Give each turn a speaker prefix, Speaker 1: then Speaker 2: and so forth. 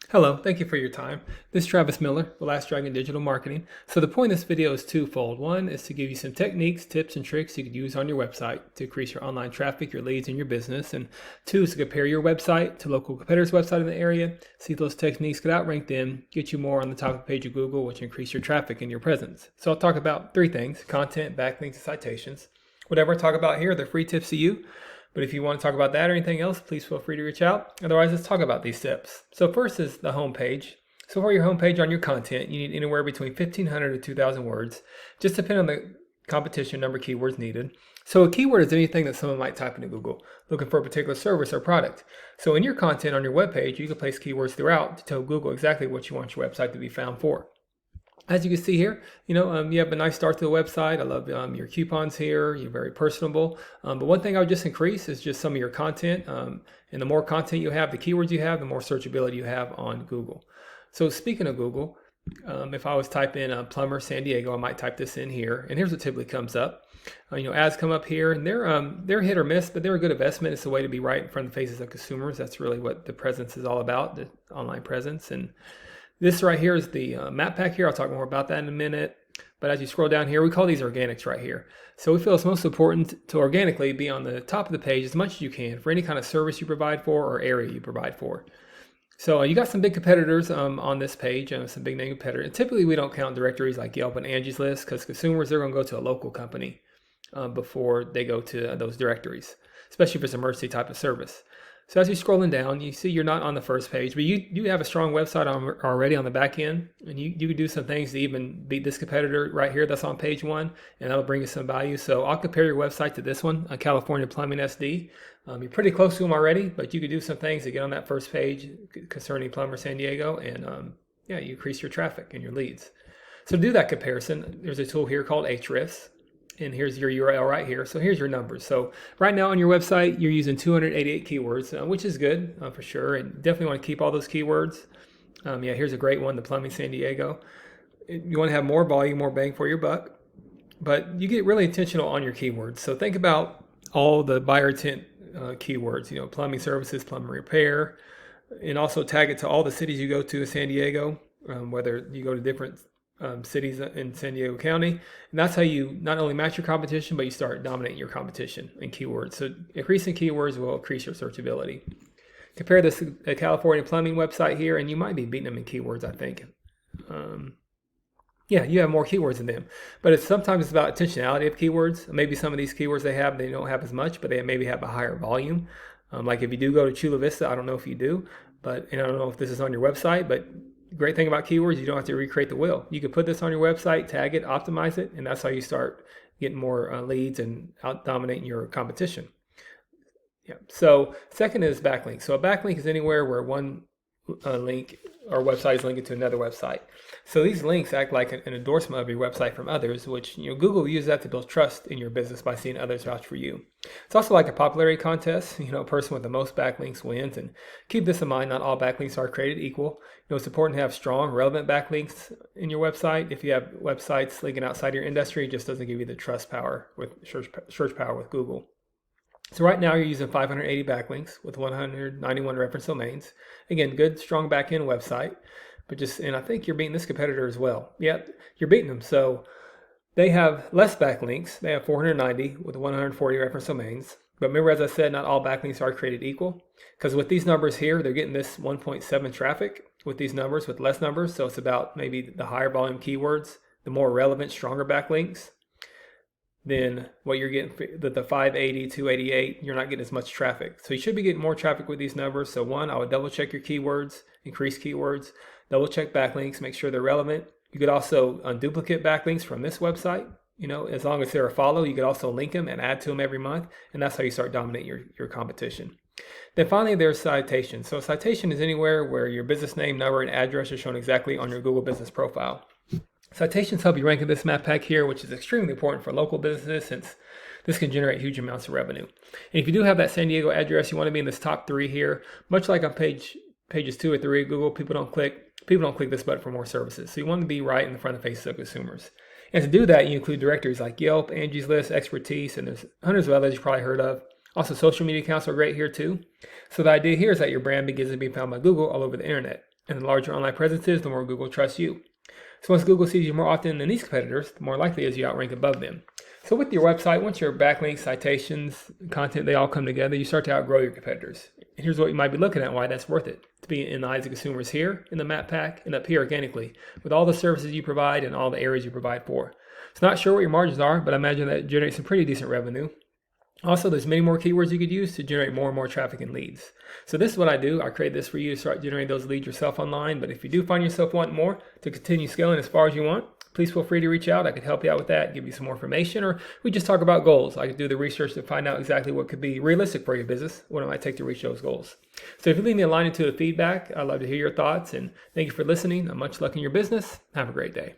Speaker 1: Hello, thank you for your time. This is Travis Miller, the Last Dragon Digital Marketing. So the point of this video is twofold. One is to give you some techniques, tips, and tricks you could use on your website to increase your online traffic, your leads, and your business. And two is to compare your website to local competitors' website in the area, see if those techniques could outrank them, get you more on the top of the page of Google, which increase your traffic and your presence. So I'll talk about three things: content, backlinks, and citations. Whatever I talk about here, they're free tips to you. But if you want to talk about that or anything else, please feel free to reach out. Otherwise, let's talk about these steps. So first is the home page. So for your home page on your content, you need anywhere between 1,500 to 2,000 words, just depending on the competition number of keywords needed. So a keyword is anything that someone might type into Google, looking for a particular service or product. So in your content on your web page, you can place keywords throughout to tell Google exactly what you want your website to be found for. As you can see here, you have a nice start to the website. I love your coupons here. You're very personable. But one thing I would just increase is just some of your content. And the more content you have, the keywords you have, the more searchability you have on Google. So speaking of Google, if I was type in plumber San Diego, I might type this in here. And here's what typically comes up. Ads come up here, and they're hit or miss, but they're a good investment. It's a way to be right in front of the faces of consumers. That's really what the presence is all about, the online presence. And this right here is the map pack here. I'll talk more about that in a minute. But as you scroll down here, we call these organics right here. So we feel it's most important to organically be on the top of the page as much as you can for any kind of service you provide for or area you provide for. So you got some big competitors on this page, some big name competitors. And typically we don't count directories like Yelp and Angie's List because consumers, they're going to go to a local company before they go to those directories, especially if it's an emergency type of service. So as you're scrolling down, you see you're not on the first page, but you have a strong website already on the back end, and you can do some things to even beat this competitor right here that's on page one, and that'll bring you some value. So I'll compare your website to this one, California Plumbing SD. You're pretty close to them already, but you could do some things to get on that first page concerning Plumber San Diego, and you increase your traffic and your leads. So to do that comparison, there's a tool here called Ahrefs. And here's your URL right here. So here's your numbers. So right now on your website, you're using 288 keywords, which is good for sure. And definitely want to keep all those keywords. Here's a great one, the Plumbing San Diego. You want to have more volume, more bang for your buck, but you get really intentional on your keywords. So think about all the buyer intent keywords, plumbing services, plumbing repair, and also tag it to all the cities you go to in San Diego, whether you go to different cities in San Diego County. And that's how you not only match your competition, but you start dominating your competition in keywords. So increasing keywords will increase your searchability. Compare this to the California Plumbing website here, and you might be beating them in keywords, I think. You have more keywords than them. But it's sometimes about intentionality of keywords. Maybe some of these keywords they don't have as much, but they maybe have a higher volume. Like if you do go to Chula Vista, I don't know if you do, and I don't know if this is on your website, but great thing about keywords, you don't have to recreate the wheel. You can put this on your website, tag it, optimize it, and that's how you start getting more leads and out dominating your competition. So second is backlinks. So a backlink is anywhere where one link or website is linked to another website. So these links act like an endorsement of your website from others, which Google uses that to build trust in your business by seeing others vouch for you. It's also like a popularity contest. A person with the most backlinks wins. And keep this in mind, not all backlinks are created equal. It's important to have strong, relevant backlinks in your website. If you have websites linking outside your industry, it just doesn't give you the trust power with search power with Google. So right now you're using 580 backlinks with 191 reference domains. Again, good, strong back-end website. And I think you're beating this competitor as well. Yep, you're beating them. So they have less backlinks. They have 490 with 140 reference domains. But remember, as I said, not all backlinks are created equal. Because with these numbers here, they're getting this 1.7 traffic with these numbers, with less numbers. So it's about maybe the higher volume keywords, the more relevant, stronger backlinks. Then what you're getting, the 580, 288, you're not getting as much traffic. So you should be getting more traffic with these numbers. So one, I would double check your keywords, increase keywords, double check backlinks, make sure they're relevant. You could also duplicate backlinks from this website. As long as they're a follow, you could also link them and add to them every month. And that's how you start dominating your competition. Then finally, there's citations. So a citation is anywhere where your business name, number, and address are shown exactly on your Google business profile. Citations help you rank in this map pack here, which is extremely important for local businesses since this can generate huge amounts of revenue. And if you do have that San Diego address, you want to be in this top 3 here. Much like on pages 2 or 3 of Google, people don't click this button for more services. So you want to be right in the front of the faces of consumers. And to do that, you include directories like Yelp, Angie's List, Expertise, and there's hundreds of others you've probably heard of. Also, social media accounts are great here too. So the idea here is that your brand begins to be found by Google all over the internet. And the larger online presence is, the more Google trusts you. So once Google sees you more often than these competitors, the more likely it is you outrank above them. So with your website, once your backlinks, citations, content, they all come together, you start to outgrow your competitors. And here's what you might be looking at, why that's worth it. To be in the eyes of consumers here, in the map pack, and up here organically, with all the services you provide and all the areas you provide for. So not sure what your margins are, but I imagine that generates some pretty decent revenue. Also, there's many more keywords you could use to generate more and more traffic and leads. So this is what I do. I create this for you to start generating those leads yourself online. But if you do find yourself wanting more to continue scaling as far as you want, please feel free to reach out. I could help you out with that, give you some more information, or we just talk about goals. I could do the research to find out exactly what could be realistic for your business, what it might take to reach those goals. So if you leave me a line into the feedback, I'd love to hear your thoughts. And thank you for listening. Much luck in your business. Have a great day.